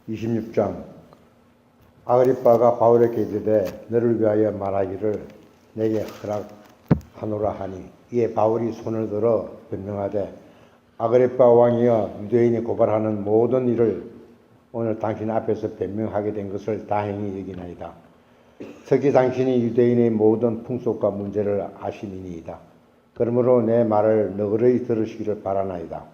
26장. 아그리빠가 바울에게 이르되 너를 위하여 말하기를 내게 허락하노라 하니, 이에 바울이 손을 들어 변명하되, 아그리빠 왕이여, 유대인이 고발하는 모든 일을 오늘 당신 앞에서 변명하게 된 것을 다행히 여기나이다. 특히 당신이 유대인의 모든 풍속과 문제를 아시니이다. 그러므로 내 말을 너그러이 들으시기를 바라나이다.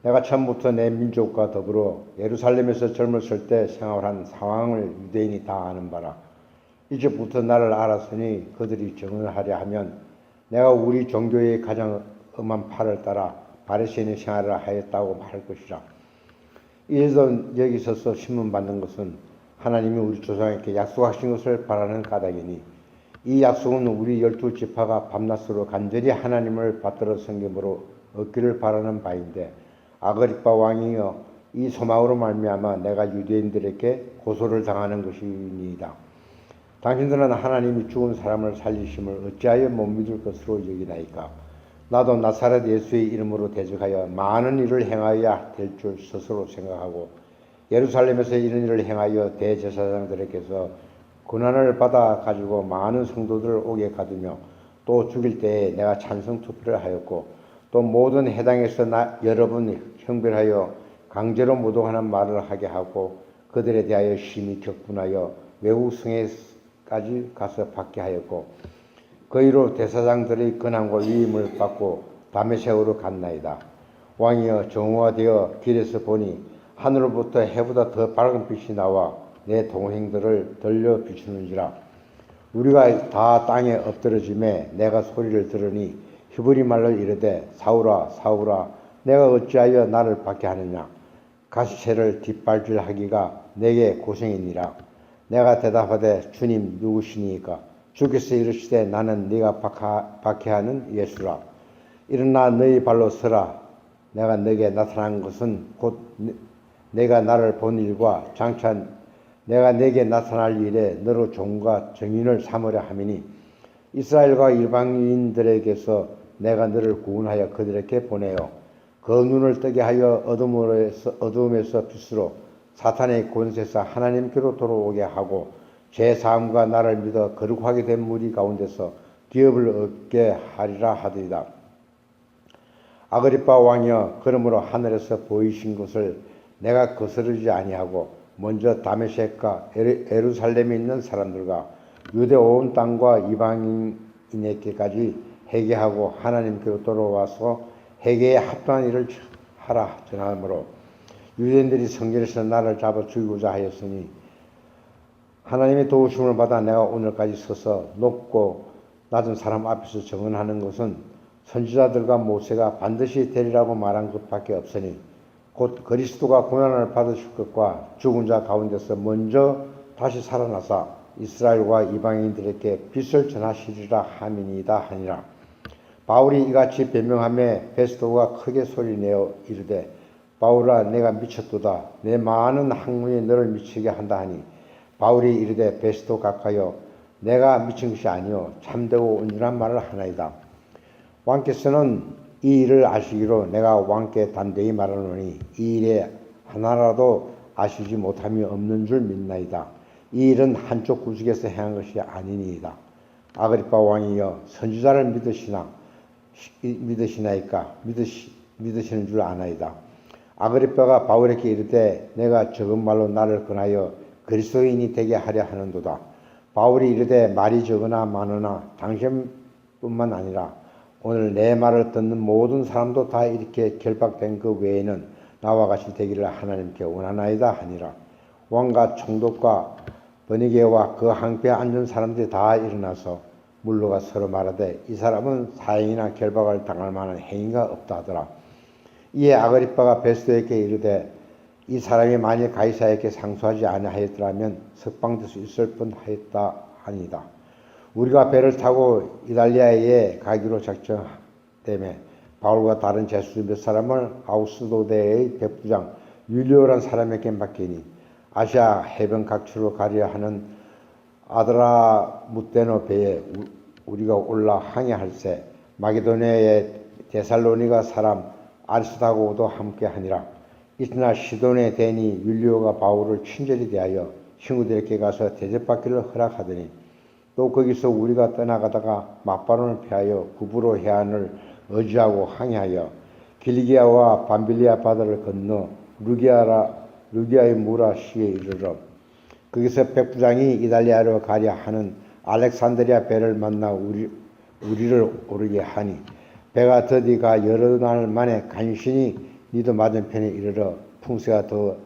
내가 처음부터 내 민족과 더불어 예루살렘에서 젊었을 때 생활한 상황을 유대인이 다 아는 바라. 이제부터 나를 알았으니 그들이 정언을 하려 하면 내가 우리 종교의 가장 엄한 팔을 따라 바리새인의 생활을 하였다고 할 것이라. 이래서 여기 서서 신문받는 것은 하나님이 우리 조상에게 약속하신 것을 바라는 까닭이니, 이 약속은 우리 12지파가 밤낮으로 간절히 하나님을 받들어 섬김으로 얻기를 바라는 바인데, 아그리빠 왕이여, 이 소망으로 말미암아 내가 유대인들에게 고소를 당하는 것이니이다. 당신들은 하나님이 죽은 사람을 살리심을 어찌하여 못 믿을 것으로 여기나이까? 나도 나사렛 예수의 이름으로 대적하여 많은 일을 행하여야 될 줄 스스로 생각하고, 예루살렘에서 이런 일을 행하여 대제사장들에게서 고난을 받아 가지고 많은 성도들을 옥에 가두며, 또 죽일 때에 내가 찬성 투표를 하였고, 또 모든 해당에서 여러 번 형별하여 강제로 모독하는 말을 하게 하고, 그들에 대하여 심히 격분하여 외국 성에까지 가서 받게 하였고, 그 이로 대사장들의 권한과 위임을 받고 다메섹으로 갔나이다. 왕이여, 정오가 되어 길에서 보니 하늘로부터 해보다 더 밝은 빛이 나와 내 동행들을 들려 비추는지라. 우리가 다 땅에 엎드러짐에 내가 소리를 들으니 히브리 말로 이르되, 사울아 사울아, 내가 어찌하여 나를 박해 하느냐? 가시체를 뒷발질하기가 내게 고생이니라. 내가 대답하되, 주님 누구시니까? 주께서 이르시되, 나는 네가 박해하는 예수라. 일어나 너희 발로 서라. 내가 너에게 나타난 것은 곧 내가 나를 본 일과 장차 내가 내게 나타날 일에 너로 종과 정인을 삼으려 함이니, 이스라엘과 이방인들에게서 내가 너를 구원하여 그들에게 보내어 그 눈을 뜨게 하여 어둠에서 빛으로, 사탄의 권세에서 하나님께로 돌아오게 하고, 제 사함과 나를 믿어 거룩하게 된 무리 가운데서 기업을 얻게 하리라 하더이다. 아그리빠 왕이여, 그러므로 하늘에서 보이신 것을 내가 거스르지 아니하고 먼저 다메섹과 예루살렘에 있는 사람들과 유대 온 땅과 이방인에게까지 회개하고 하나님께로 돌아와서 회개에 합당한 일을 하라 전하므로, 유대인들이 성전에서 나를 잡아 죽이고자 하였으니, 하나님의 도우심을 받아 내가 오늘까지 서서 높고 낮은 사람 앞에서 증언하는 것은 선지자들과 모세가 반드시 되리라고 말한 것밖에 없으니, 곧 그리스도가 고난을 받으실 것과 죽은 자 가운데서 먼저 다시 살아나사 이스라엘과 이방인들에게 빛을 전하시리라 함이니이다 하니라. 바울이 이같이 변명하며 베스도가 크게 소리내어 이르되, 바울아, 내가 미쳤도다. 내 많은 학문이 너를 미치게 한다 하니, 바울이 이르되, 베스도 가까이여, 내가 미친 것이 아니요 참되고 온전한 말을 하나이다. 왕께서는 이 일을 아시기로 내가 왕께 담대히 말하노니, 이 일에 하나라도 아시지 못함이 없는 줄 믿나이다. 이 일은 한쪽 구석에서 행한 것이 아니니이다. 아그리빠 왕이여, 선지자를 믿으시나이까? 믿으시는 줄 아나이다. 아그리빠가 바울에게 이르되, 내가 적은 말로 나를 권하여 그리스도인이 되게 하려 하는도다. 바울이 이르되, 말이 적으나 많으나 당신뿐만 아니라 오늘 내 말을 듣는 모든 사람도 다 이렇게 결박된 그 외에는 나와 같이 되기를 하나님께 원하나이다 하니라. 왕과 총독과 버니게와 그 항배에 앉은 사람들이 다 일어나서 물러가 서로 말하되, 이 사람은 사형이나 결박을 당할 만한 행위가 없다 하더라. 이에 아그리빠가 베스도에게 이르되, 이 사람이 만일 가이사에게 상소하지 아니하였더라면 석방될 수 있을 뻔하였다 하니다. 우리가 배를 타고 이달리아에 가기로 작정되매 바울과 다른 제수 몇 사람을 아우스도대의 백부장 율리오란 사람에게 맡기니, 아시아 해변 각처로 가려 하는 아드라무테노 배에 우리가 올라 항해할세 마게도니아의 데살로니가 사람 아리스다고도 함께 하니라. 이튿날 시돈의 대니 율리오가 바울을 친절히 대하여 친구들에게 가서 대접받기를 허락하더니 또 거기서 우리가 떠나가다가 막바론을 피하여 구브로 해안을 어지하고 항해하여 길리기아와 밤빌리아 바다를 건너 루기아의 무라시에 이르러 거기서 백부장이 이달리아로 가려 하는 알렉산드리아 배를 만나 우리를 오르게 하니 배가 더디가 여러 날 만에 간신히 니도 맞은편에 이르러 풍세가 더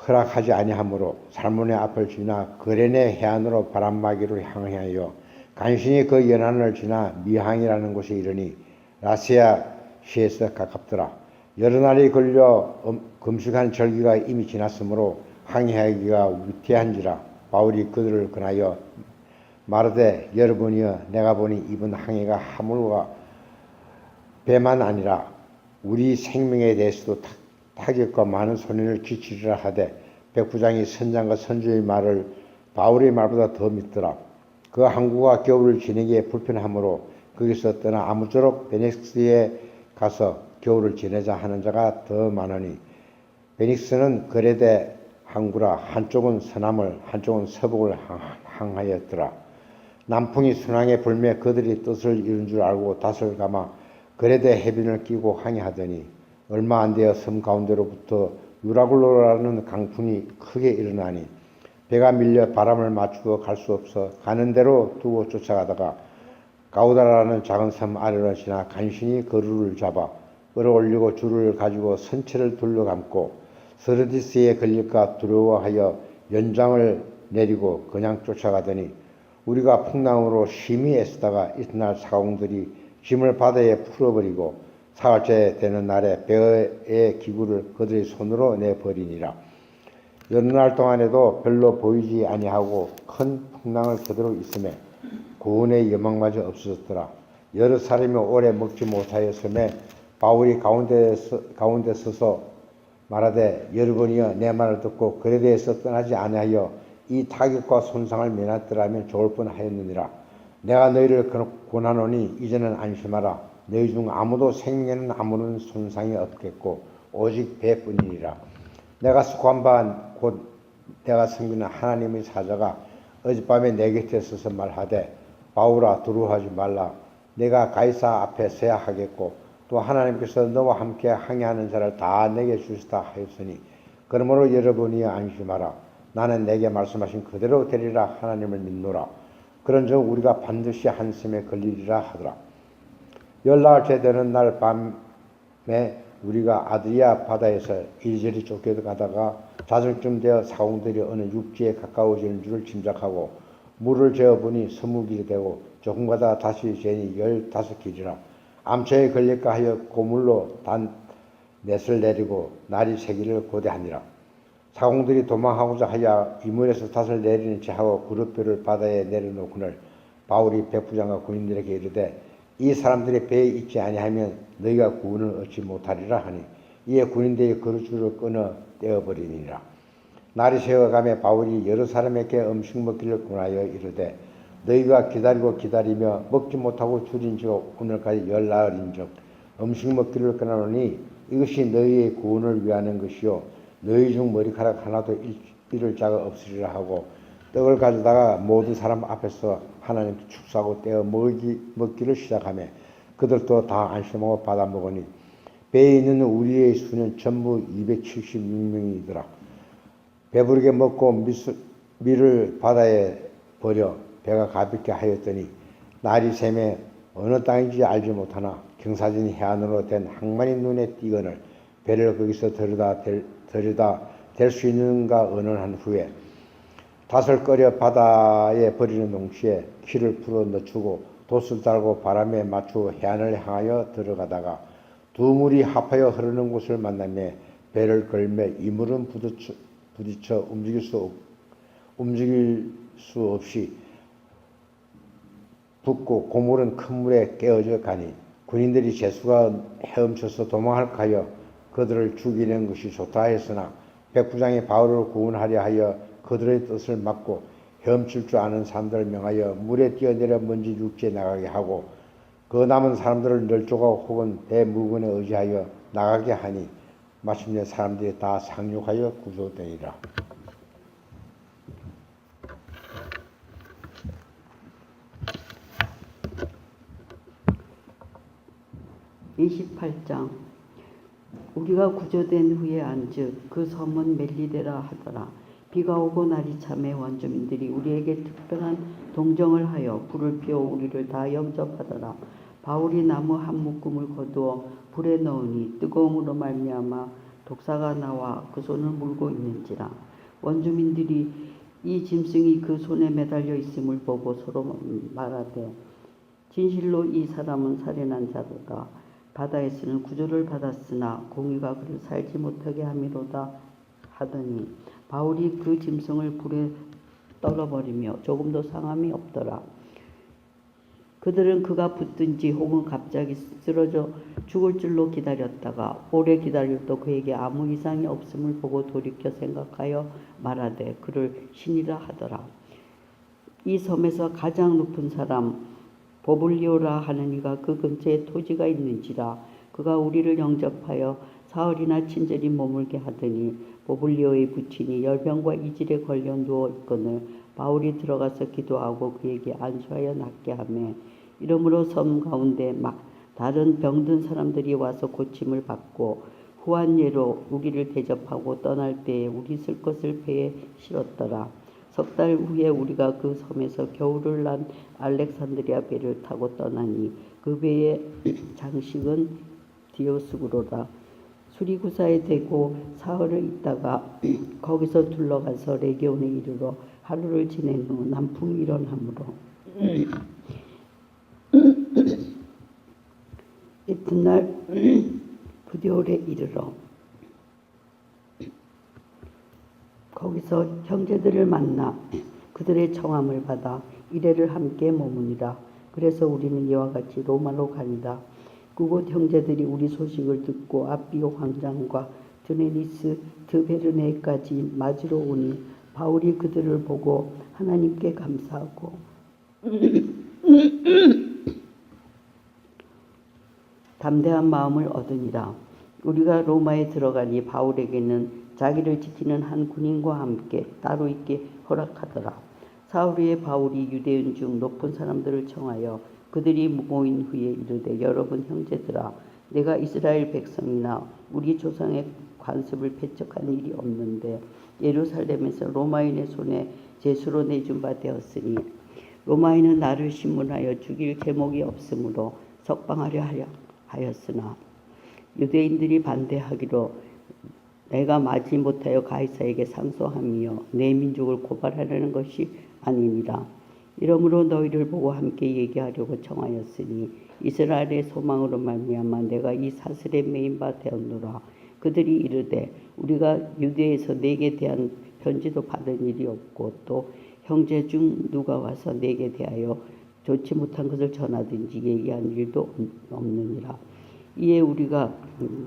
허락하지 아니하므로 살몬의 앞을 지나 그레네 해안으로 바람막이로 향하여 간신히 그 연안을 지나 미항이라는 곳에 이르니 라시아 시에서 가깝더라. 여러 날이 걸려 금식한 절기가 이미 지났으므로 항해하기가 위태한지라 바울이 그들을 권하여 마르되 여러분이여 내가 보니 이번 항해가 하물과 배만 아니라 우리 생명에 대해서도 타격과 많은 손해를 끼치리라 하되 백부장이 선장과 선주의 말을 바울의 말보다 더 믿더라. 그 항구가 겨울을 지내기에 불편하므로 거기서 떠나 아무쪼록 베닉스에 가서 겨울을 지내자 하는 자가 더 많으니 베닉스는 그레데 항구라 한쪽은 서남을 한쪽은 서북을 항하였더라. 남풍이 순항에 불매 그들이 뜻을 이룬 줄 알고 닷을 감아 그레데 해변을 끼고 항해하더니 얼마 안 되어 섬 가운데로부터 유라굴로라는 강풍이 크게 일어나니 배가 밀려 바람을 맞추어 갈 수 없어 가는 대로 두고 쫓아가다가 가우다라는 작은 섬 아래로 지나 간신히 거루를 잡아 끌어올리고 줄을 가지고 선체를 둘러감고 서르디스에 걸릴까 두려워하여 연장을 내리고 그냥 쫓아가더니 우리가 풍랑으로 심히 애쓰다가 이튿날 사공들이 짐을 바다에 풀어버리고 사흘째 되는 날에 배의 기구를 그들의 손으로 내버리니라. 여러 날 동안에도 별로 보이지 아니하고 큰 풍랑을 그대로 있음에 구원의 여망마저 없어졌더라. 여러 사람이 오래 먹지 못하였음에 바울이 가운데 서서 말하되 여러분이여 내 말을 듣고 그에 대해서 떠나지 아니하여 이 타격과 손상을 면하더라면 좋을 뻔하였느니라. 내가 너희를 권하노니 이제는 안심하라. 너희 중 아무도 생명에는 아무런 손상이 없겠고 오직 배뿐이니라. 내가 속한 바 곧 내가 섬기는 하나님의 사자가 어젯밤에 내 곁에 서서 말하되 바울아 두려워하지 말라. 내가 가이사 앞에 서야 하겠고 또 하나님께서 너와 함께 항해하는 자를 다 내게 주시다 하였으니 그러므로 여러분이 안심하라. 나는 내게 말씀하신 그대로 되리라 하나님을 믿노라. 그런즉 우리가 반드시 한 섬에 걸리리라 하더라. 열나흘째 되는 날 밤에 우리가 아드리아 바다에서 이리저리 쫓겨가다가 자정쯤 되어 사공들이 어느 육지에 가까워지는 줄을 짐작하고 물을 재어보니 20길이 되고 조금 가다 다시 재니 15길이라. 암초에 걸릴까 하여 고물로 단 넷을 내리고 날이 새기를 고대하니라. 사공들이 도망하고자 하여 이물에서 닷을 내리는 체 하고 그릇뼈를 바다에 내려놓고는 바울이 백부장과 군인들에게 이르되 이 사람들이 배에 있지 아니하면 너희가 구원을 얻지 못하리라 하니 이에 군인들이 그릇줄을 끊어 떼어버리니라. 날이 새어가며 바울이 여러 사람에게 음식 먹기를 권하여 이르되 너희가 기다리며 먹지 못하고 줄인지 오늘까지 10나흘인즉 음식 먹기를 권하노니 이것이 너희의 구원을 위하는 것이요 너희 중 머리카락 하나도 잃을 자가 없으리라 하고 떡을 가져다가 모든 사람 앞에서 하나님께 축사하고 떼어 먹기를 시작하며 그들도 다 안심하고 받아 먹으니 배에 있는 우리의 수는 전부 276명이더라. 배부르게 먹고 밀을 바다에 버려 배가 가볍게 하였더니 날이 새매 어느 땅인지 알지 못하나 경사진 해안으로 된 항만이 눈에 띄거늘 배를 거기서 들여다 댈 수 있는가 의논한 후에 닷을 꺼려 바다에 버리는 동시에 키를 풀어 늦추고 돛을 달고 바람에 맞추어 해안을 향하여 들어가다가 두 물이 합하여 흐르는 곳을 만나며 배를 걸며 이 물은 부딪혀 움직일 수 없이 붙고 고물은 큰 물에 깨어져 가니 군인들이 재수가 헤엄쳐서 도망할까 하여 그들을 죽이는 것이 좋다 했으나 백부장이 바울을 구원하려 하여 그들의 뜻을 막고 헤엄칠 줄 아는 사람들을 명하여 물에 뛰어내려 먼지 육지에 나가게 하고 그 남은 사람들을 널조각 혹은 배 물건에 의지하여 나가게 하니 마침내 사람들이 다 상륙하여 구조되리라. 28장. 우리가 구조된 후에 안즉 그 섬은 멜리데라 하더라. 비가 오고 날이 참에 원주민들이 우리에게 특별한 동정을 하여 불을 피워 우리를 다 영접하더라. 바울이 나무 한 묶음을 거두어 불에 넣으니 뜨거움으로 말미암아 독사가 나와 그 손을 물고 있는지라. 원주민들이 이 짐승이 그 손에 매달려 있음을 보고 서로 말하되 진실로 이 사람은 살인한 자로다. 바다에서는 구조를 받았으나 공의가 그를 살지 못하게 함이로다 하더니 바울이 그 짐승을 불에 떨어버리며 조금도 상함이 없더라. 그들은 그가 붙든지 혹은 갑자기 쓰러져 죽을 줄로 기다렸다가 오래 기다려도 그에게 아무 이상이 없음을 보고 돌이켜 생각하여 말하되 그를 신이라 하더라. 이 섬에서 가장 높은 사람 보블리오라 하는 이가 그 근처에 토지가 있는지라. 그가 우리를 영접하여 사흘이나 친절히 머물게 하더니 보블리오의 부친이 열병과 이질에 걸려 누워 있거늘 바울이 들어가서 기도하고 그에게 안수하여 낫게 하며 이러므로 섬 가운데 막 다른 병든 사람들이 와서 고침을 받고 후한 예로 우리를 대접하고 떠날 때에 우리 쓸 것을 배에 실었더라. 석 달 후에 우리가 그 섬에서 겨울을 난 알렉산드리아 배를 타고 떠나니 그 배의 장식은 디오스구로라. 수리구사에 대고 사흘을 있다가 거기서 둘러가서 레기온에 이르러 하루를 지낸 후 남풍이 일어나므로 이튿날 부디올에 이르러 거기서 형제들을 만나 그들의 청함을 받아 이래를 함께 머무니라. 그래서 우리는 이와 같이 로마로 가니다. 그곳 형제들이 우리 소식을 듣고 아비오 황장과 드네리스 드베르네까지 맞으러 오니 바울이 그들을 보고 하나님께 감사하고 담대한 마음을 얻으니라. 우리가 로마에 들어가니 바울에게는 자기를 지키는 한 군인과 함께 따로 있게 허락하더라. 사흘 후에 바울이 유대인 중 높은 사람들을 청하여 그들이 모인 후에 이르되 여러분 형제들아 내가 이스라엘 백성이나 우리 조상의 관습을 배척한 일이 없는데 예루살렘에서 로마인의 손에 제수로 내준 바 되었으니 로마인은 나를 신문하여 죽일 제목이 없으므로 석방하려 하였으나 유대인들이 반대하기로 내가 마지 못하여 가이사에게 상소하며 내 민족을 고발하려는 것이 아니니라. 이러므로 너희를 보고 함께 얘기하려고 청하였으니 이스라엘의 소망으로 말미암아 내가 이 사슬에 매인 바 되었노라. 그들이 이르되 우리가 유대에서 내게 대한 편지도 받은 일이 없고 또 형제 중 누가 와서 내게 대하여 좋지 못한 것을 전하든지 얘기한 일도 없느니라. 이에 우리가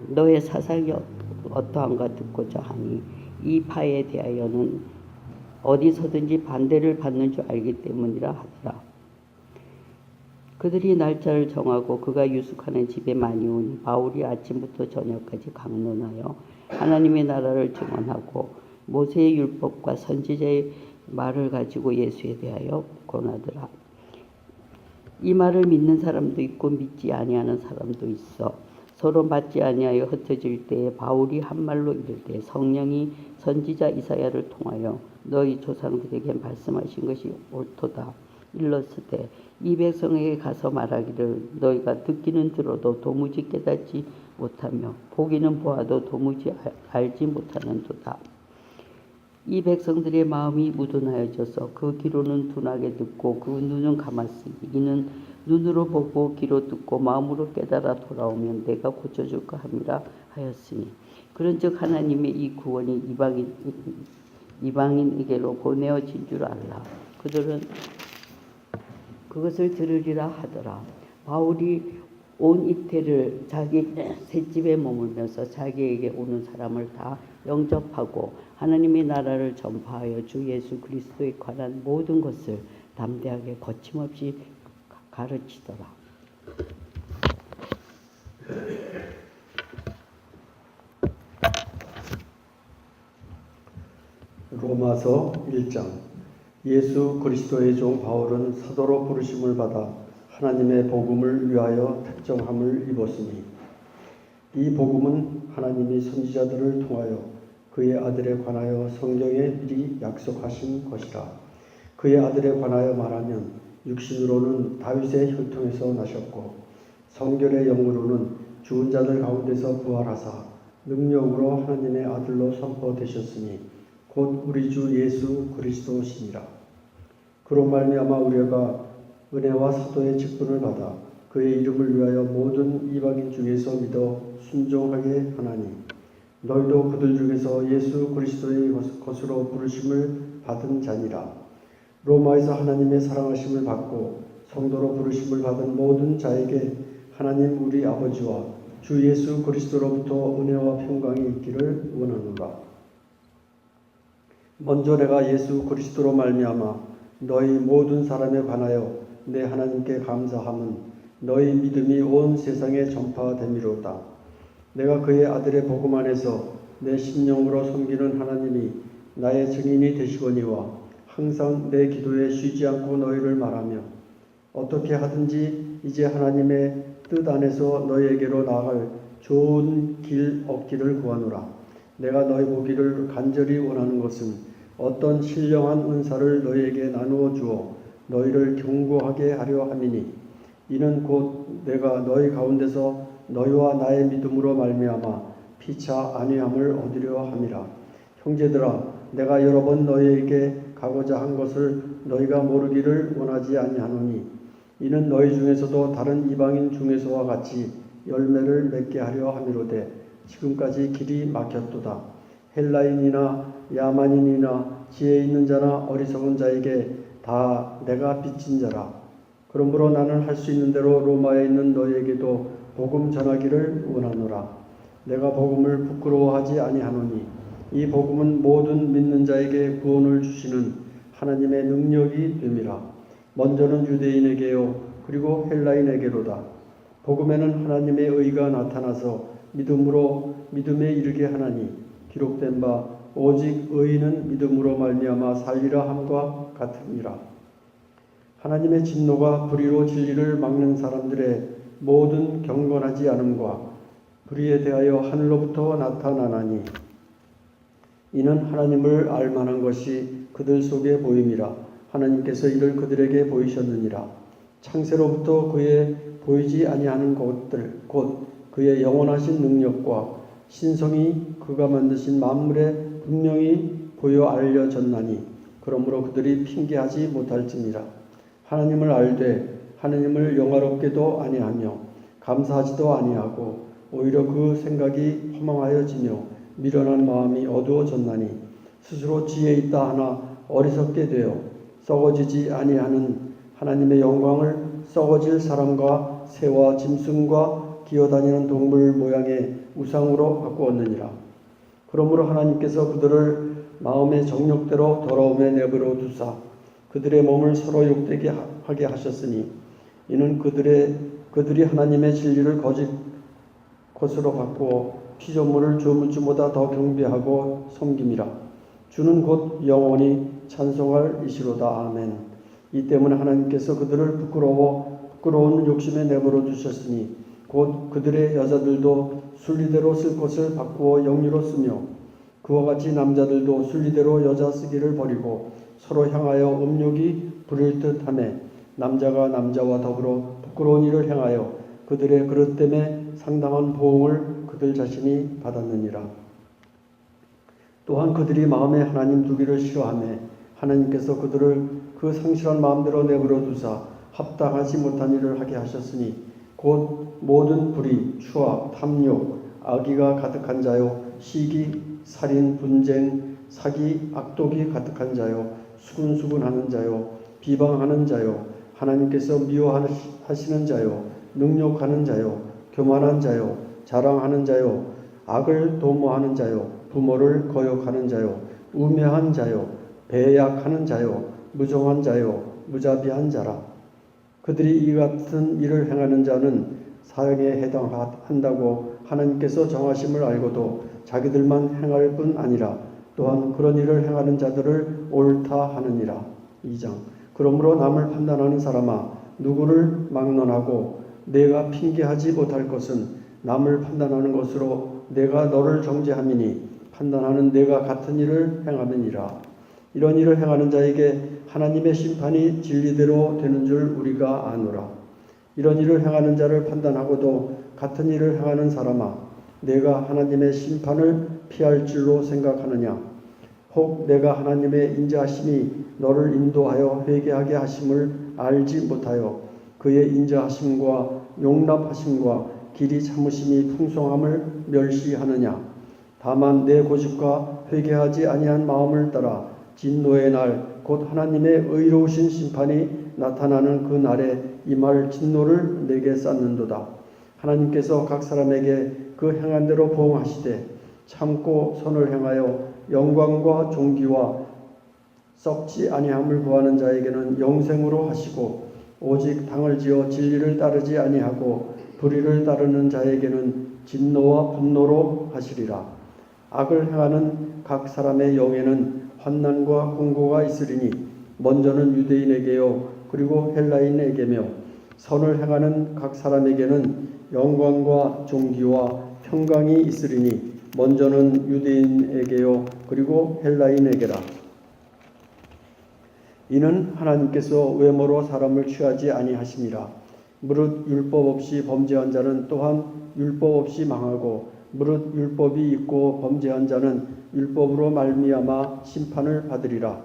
너의 사상이 어떠한가 듣고자 하니 이 파에 대하여는 어디서든지 반대를 받는 줄 알기 때문이라 하더라. 그들이 날짜를 정하고 그가 유숙하는 집에 많이 오니 바울이 아침부터 저녁까지 강론하여 하나님의 나라를 증언하고 모세의 율법과 선지자의 말을 가지고 예수에 대하여 권하더라. 이 말을 믿는 사람도 있고 믿지 아니하는 사람도 있어 서로 맞지 아니하여 흩어질 때에 바울이 한 말로 이르되 성령이 선지자 이사야를 통하여 너희 조상들에게 말씀하신 것이 옳도다. 일렀으되 이 백성에게 가서 말하기를 너희가 듣기는 들어도 도무지 깨닫지 못하며 보기는 보아도 도무지 알지 못하는도다. 이 백성들의 마음이 무둔하여져서 그 귀로는 둔하게 듣고 그 눈은 감았으니 이는 눈으로 보고 귀로 듣고 마음으로 깨달아 돌아오면 내가 고쳐줄까 함이라 하였으니 그런즉 하나님의 이 구원이 이방인에게로 보내어진 줄 알라. 그들은 그것을 들으리라 하더라. 바울이 온 이태를 자기 셋집에 머물면서 자기에게 오는 사람을 다 영접하고 하나님의 나라를 전파하여 주 예수 그리스도에 관한 모든 것을 담대하게 거침없이 가르치더라. 로마서 1장. 예수 그리스도의 종 바울은 사도로 부르심을 받아 하나님의 복음을 위하여 택정함을 입었으니 이 복음은 하나님이 선지자들을 통하여 그의 아들에 관하여 성경에 미리 약속하신 것이라. 그의 아들에 관하여 말하면 육신으로는 다윗의 혈통에서 나셨고 성결의 영으로는 죽은 자들 가운데서 부활하사 능력으로 하나님의 아들로 선포되셨으니 곧 우리 주 예수 그리스도시니라. 그로 말미암아 우리가 은혜와 사도의 직분을 받아 그의 이름을 위하여 모든 이방인 중에서 믿어 순종하게 하나니 너희도 그들 중에서 예수 그리스도의 것으로 부르심을 받은 자니라. 로마에서 하나님의 사랑하심을 받고 성도로 부르심을 받은 모든 자에게 하나님 우리 아버지와 주 예수 그리스도로부터 은혜와 평강이 있기를 원하노라. 먼저 내가 예수 그리스도로 말미암아 너희 모든 사람에 관하여 내 하나님께 감사함은 너희 믿음이 온 세상에 전파됨이로다. 내가 그의 아들의 복음 안에서 내 심령으로 섬기는 하나님이 나의 증인이 되시거니와 항상 내 기도에 쉬지 않고 너희를 말하며 어떻게 하든지 이제 하나님의 뜻 안에서 너희에게로 나아갈 좋은 길 얻기를 구하노라. 내가 너희 보기를 간절히 원하는 것은 어떤 신령한 은사를 너희에게 나누어 주어 너희를 경고하게 하려 함이니 이는 곧 내가 너희 가운데서 너희와 나의 믿음으로 말미암아 피차 안위함을 얻으려 함이라. 형제들아, 내가 여러 번 너희에게 가고자 한 것을 너희가 모르기를 원하지 아니하노니 이는 너희 중에서도 다른 이방인 중에서와 같이 열매를 맺게 하려 함이로되 지금까지 길이 막혔도다. 헬라인이나 야만인이나 지혜 있는 자나 어리석은 자에게 다 내가 빚진 자라. 그러므로 나는 할 수 있는 대로 로마에 있는 너희에게도 복음 전하기를 원하노라. 내가 복음을 부끄러워하지 아니하노니 이 복음은 모든 믿는 자에게 구원을 주시는 하나님의 능력이 됨이라. 먼저는 유대인에게요 그리고 헬라인에게로다. 복음에는 하나님의 의가 나타나서 믿음에 이르게 하나니 기록된 바 오직 의인은 믿음으로 말미암아 살리라 함과 같으니라. 하나님의 진노가 불의로 진리를 막는 사람들의 모든 경건하지 않음과 불의에 대하여 하늘로부터 나타나나니 이는 하나님을 알만한 것이 그들 속에 보임이라. 하나님께서 이를 그들에게 보이셨느니라. 창세로부터 그의 보이지 아니하는 것들 곧 그의 영원하신 능력과 신성이 그가 만드신 만물에 분명히 보여 알려졌나니 그러므로 그들이 핑계하지 못할지니라. 하나님을 알되 하나님을 영화롭게도 아니하며 감사하지도 아니하고 오히려 그 생각이 허망하여지며 미련한 마음이 어두워졌나니 스스로 지혜 있다 하나 어리석게 되어 썩어지지 아니하는 하나님의 영광을 썩어질 사람과 새와 짐승과 기어다니는 동물 모양의 우상으로 바꾸었느니라. 그러므로 하나님께서 그들을 마음의 정욕대로 더러움에 내버려 두사 그들의 몸을 서로 욕되게 하게 하셨으니 이는 그들이 하나님의 진리를 거짓 것으로 바꾸어 피조물을 조물주보다 더 경배하고 섬김이라. 주는 곧 영원히 찬송할 이시로다. 아멘. 이 때문에 하나님께서 그들을 부끄러운 욕심에 내버려 두셨으니 곧 그들의 여자들도 순리대로 쓸 것을 바꾸어 영리로 쓰며 그와 같이 남자들도 순리대로 여자 쓰기를 버리고 서로 향하여 음욕이 부릴 듯하며 남자가 남자와 더불어 부끄러운 일을 행하여 그들의 그릇 때문에 상당한 보응을 그들 자신이 받았느니라. 또한 그들이 마음에 하나님 두기를 싫어하며 하나님께서 그들을 그 상실한 마음대로 내버려 두사 합당하지 못한 일을 하게 하셨으니 곧 모든 불의, 추악, 탐욕, 악의가 가득한 자요 시기, 살인, 분쟁, 사기, 악독이 가득한 자요 수군수군하는 자요 비방하는 자요 하나님께서 미워하시는 자요 능욕하는 자요 교만한 자요 자랑하는 자요 악을 도모하는 자요 부모를 거역하는 자요 우매한 자요 배약하는 자요 무정한 자요 무자비한 자라. 그들이 이 같은 일을 행하는 자는 사형에 해당한다고 하나님께서 정하심을 알고도 자기들만 행할 뿐 아니라 또한 그런 일을 행하는 자들을 옳다 하느니라. 2장. 그러므로 남을 판단하는 사람아, 누구를 막론하고 내가 핑계하지 못할 것은 남을 판단하는 것으로 내가 너를 정죄함이니 판단하는 내가 같은 일을 행함이니라. 이런 일을 행하는 자에게 하나님의 심판이 진리대로 되는 줄 우리가 아노라. 이런 일을 행하는 자를 판단하고도 같은 일을 행하는 사람아, 내가 하나님의 심판을 피할 줄로 생각하느냐? 혹 내가 하나님의 인자하심이 너를 인도하여 회개하게 하심을 알지 못하여 그의 인자하심과 용납하심과 길이 참으심이 풍성함을 멸시하느냐? 다만 내 고집과 회개하지 아니한 마음을 따라 진노의 날 곧 하나님의 의로우신 심판이 나타나는 그 날에 임할 진노를 내게 쌓는도다. 하나님께서 각 사람에게 그 행한 대로 보응하시되 참고 선을 행하여 영광과 존귀와 썩지 아니함을 구하는 자에게는 영생으로 하시고 오직 당을 지어 진리를 따르지 아니하고 불의를 따르는 자에게는 진노와 분노로 하시리라. 악을 행하는 각 사람의 영에는 환난과 공고가 있으리니 먼저는 유대인에게요 그리고 헬라인에게며 선을 행하는 각 사람에게는 영광과 존귀와 평강이 있으리니 먼저는 유대인에게요 그리고 헬라인에게라. 이는 하나님께서 외모로 사람을 취하지 아니하심이라. 무릇 율법 없이 범죄한 자는 또한 율법 없이 망하고 무릇 율법이 있고 범죄한 자는 율법으로 말미암아 심판을 받으리라.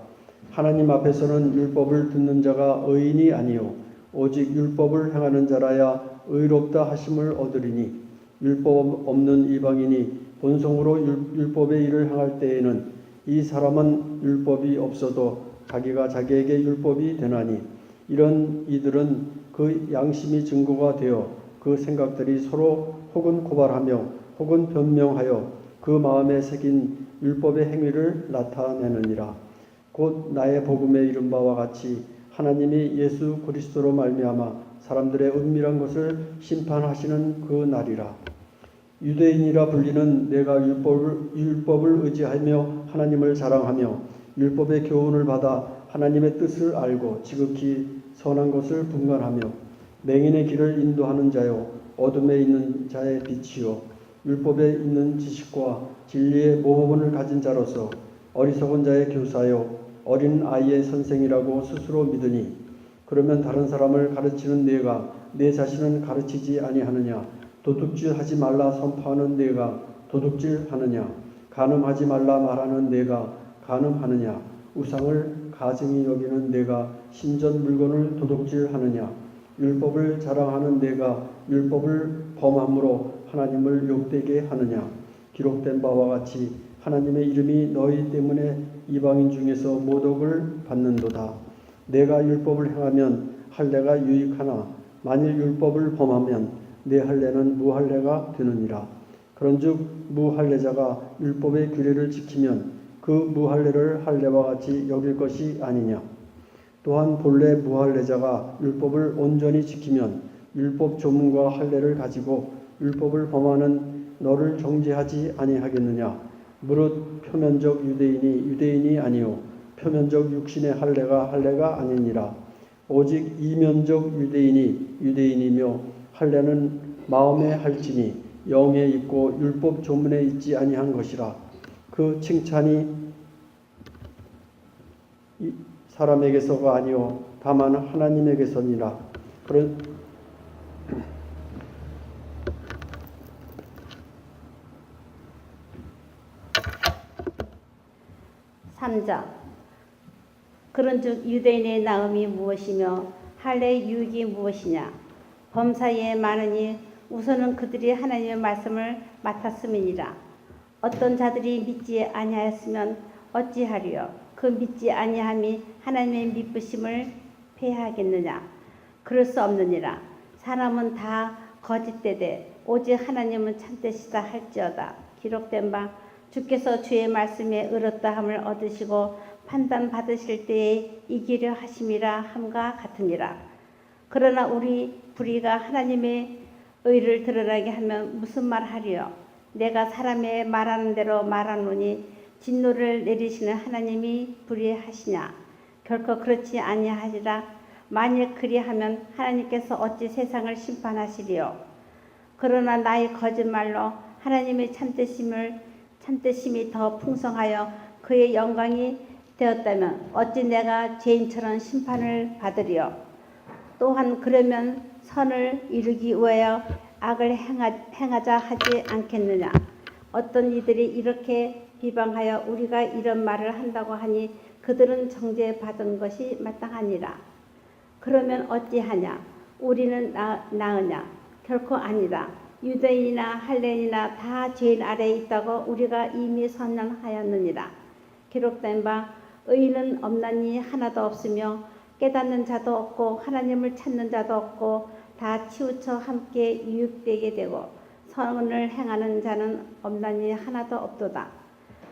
하나님 앞에서는 율법을 듣는 자가 의인이 아니요 오직 율법을 행하는 자라야 의롭다 하심을 얻으리니 율법 없는 이방인이 본성으로 율법의 일을 행할 때에는 이 사람은 율법이 없어도 자기가 자기에게 율법이 되나니 이런 이들은 그 양심이 증거가 되어 그 생각들이 서로 혹은 고발하며 혹은 변명하여 그 마음에 새긴 율법의 행위를 나타내느니라. 곧 나의 복음에 이른 바와 같이 하나님이 예수 그리스도로 말미암아 사람들의 은밀한 것을 심판하시는 그 날이라. 유대인이라 불리는 내가 율법을 의지하며 하나님을 자랑하며 율법의 교훈을 받아 하나님의 뜻을 알고 지극히 선한 것을 분간하며 맹인의 길을 인도하는 자요 어둠에 있는 자의 빛이요 율법에 있는 지식과 진리의 모범을 가진 자로서 어리석은 자의 교사요 어린 아이의 선생이라고 스스로 믿으니 그러면 다른 사람을 가르치는 내가 내 자신은 가르치지 아니하느냐? 도둑질하지 말라 선포하는 내가 도둑질하느냐? 간음하지 말라 말하는 내가 간음하느냐? 우상을 가증히 여기는 내가 신전 물건을 도둑질하느냐? 율법을 자랑하는 내가 율법을 범함으로 하나님을 욕되게 하느냐? 기록된 바와 같이 하나님의 이름이 너희 때문에 이방인 중에서 모독을 받는도다. 내가 율법을 행하면 할례가 유익하나 만일 율법을 범하면 내 할례는 무할례가 되느니라. 그런즉 무할례자가 율법의 규례를 지키면 그 무할례를 할례와 같이 여길 것이 아니냐. 또한 본래 무할례자가 율법을 온전히 지키면 율법 조문과 할례를 가지고 율법을 범하는 너를 정죄하지 아니하겠느냐. 무릇 표면적 유대인이 아니요 표면적 육신의 할례가 아니니라. 오직 이면적 유대인이며 할례는 마음에 할지니 영에 있고 율법 조문에 있지 아니한 것이라. 그 칭찬이 사람에게서가 아니요 다만 하나님에게서니라. 그런 3장. 그런즉 유대인의 나음이 무엇이며 할례의 유익이 무엇이냐? 범사에 많으니 우선은 그들이 하나님의 말씀을 맡았음이니라. 어떤 자들이 믿지 아니하였으면 어찌하리요? 그 믿지 아니함이 하나님의 미쁘심을 폐하겠느냐? 그럴 수 없느니라. 사람은 다 거짓되되 오직 하나님은 참되시다 할지어다. 기록된 바 주께서 주의 말씀에 의롭다함을 얻으시고 판단 받으실 때에 이기려 하심이라 함과 같으니라. 그러나 우리 불의가 하나님의 의를 드러나게 하면 무슨 말 하리요? 내가 사람의 말하는 대로 말하노니 진노를 내리시는 하나님이 불의하시냐? 결코 그렇지 아니하리라. 만일 그리하면 하나님께서 어찌 세상을 심판하시리요? 그러나 나의 거짓말로 하나님의 참되심이 더 풍성하여 그의 영광이 되었다면 어찌 내가 죄인처럼 심판을 받으리요? 또한 그러면 선을 이루기 위하여 악을 행하자 하지 않겠느냐? 어떤 이들이 이렇게 비방하여 우리가 이런 말을 한다고 하니 그들은 정죄받은 것이 마땅하니라. 그러면 어찌하냐? 우리는 나으냐? 결코 아니다. 유대인이나 할례인이나 다 죄인 아래에 있다고 우리가 이미 선언하였느니라. 기록된 바 의인은 없나니 하나도 없으며 깨닫는 자도 없고 하나님을 찾는 자도 없고 다 치우쳐 함께 유익되게 되고 선을 행하는 자는 없나니 하나도 없도다.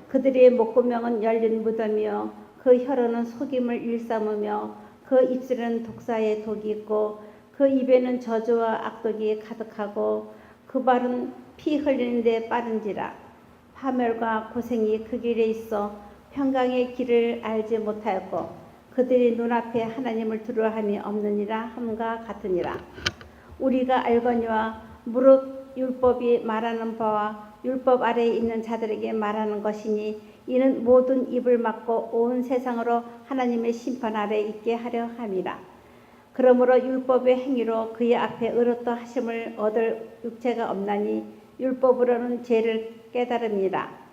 그들의 목구멍은 열린 무덤이요 그 혀로는 속임을 일삼으며 그 입술에는 독사의 독이 있고 그 입에는 저주와 악독이 가득하고 그 발은 피 흘리는 데 빠른지라. 파멸과 고생이 그 길에 있어 평강의 길을 알지 못하였고 그들이 눈앞에 하나님을 두려워함이 없느니라 함과 같으니라. 우리가 알거니와 무릇 율법이 말하는 바와 율법 아래에 있는 자들에게 말하는 것이니 이는 모든 입을 막고 온 세상으로 하나님의 심판 아래에 있게 하려 함이라. 그러므로 율법의 행위로 그의 앞에 의롭다 하심을 얻을 육체가 없나니 율법으로는 죄를 깨달음이라.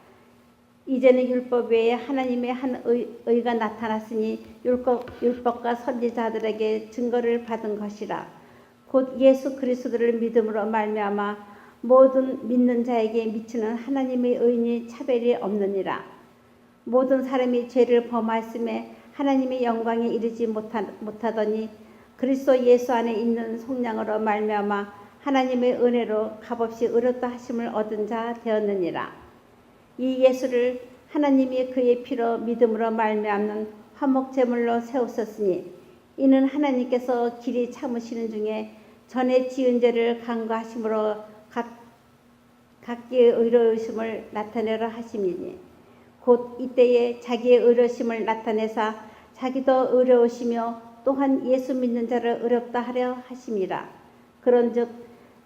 이제는 율법 외에 하나님의 한 의가 나타났으니 율법과 선지자들에게 증거를 받은 것이라. 곧 예수 그리스도를 믿음으로 말미암아 모든 믿는 자에게 미치는 하나님의 의인이 차별이 없느니라. 모든 사람이 죄를 범하였음에 하나님의 영광에 이르지 못하더니 그리스도 예수 안에 있는 속량으로 말미암아 하나님의 은혜로 값없이 의롭다 하심을 얻은 자 되었느니라. 이 예수를 하나님이 그의 피로 믿음으로 말미암는 화목 제물로 세우셨으니 이는 하나님께서 길이 참으시는 중에 전에 지은 죄를 간과하심으로 각기의 의로우심을 나타내려 하심이니 곧 이때에 자기의 의로우심을 나타내사 자기도 의로우시며 또한 예수 믿는 자를 의롭다 하려 하심이라. 그런즉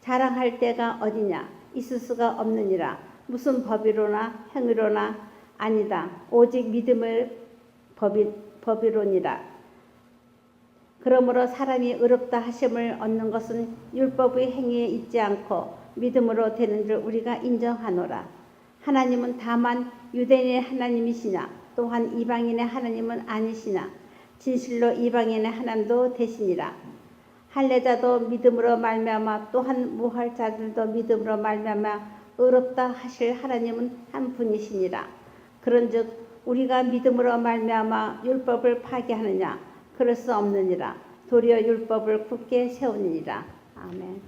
자랑할 때가 어디냐? 있을 수가 없느니라. 무슨 법이로나 행위로나 아니다. 오직 믿음의 법이로니라. 그러므로 사람이 의롭다 하심을 얻는 것은 율법의 행위에 있지 않고 믿음으로 되는 줄 우리가 인정하노라. 하나님은 다만 유대인의 하나님이시냐? 또한 이방인의 하나님은 아니시냐? 진실로 이방인의 하나님도 되시니라. 할례자도 믿음으로 말미암아 또한 무할자들도 믿음으로 말미암아 의롭다 하실 하나님은 한 분이시니라. 그런즉 우리가 믿음으로 말미암아 율법을 파괴하느냐? 그럴 수 없느니라. 도리어 율법을 굳게 세우느니라. 아멘.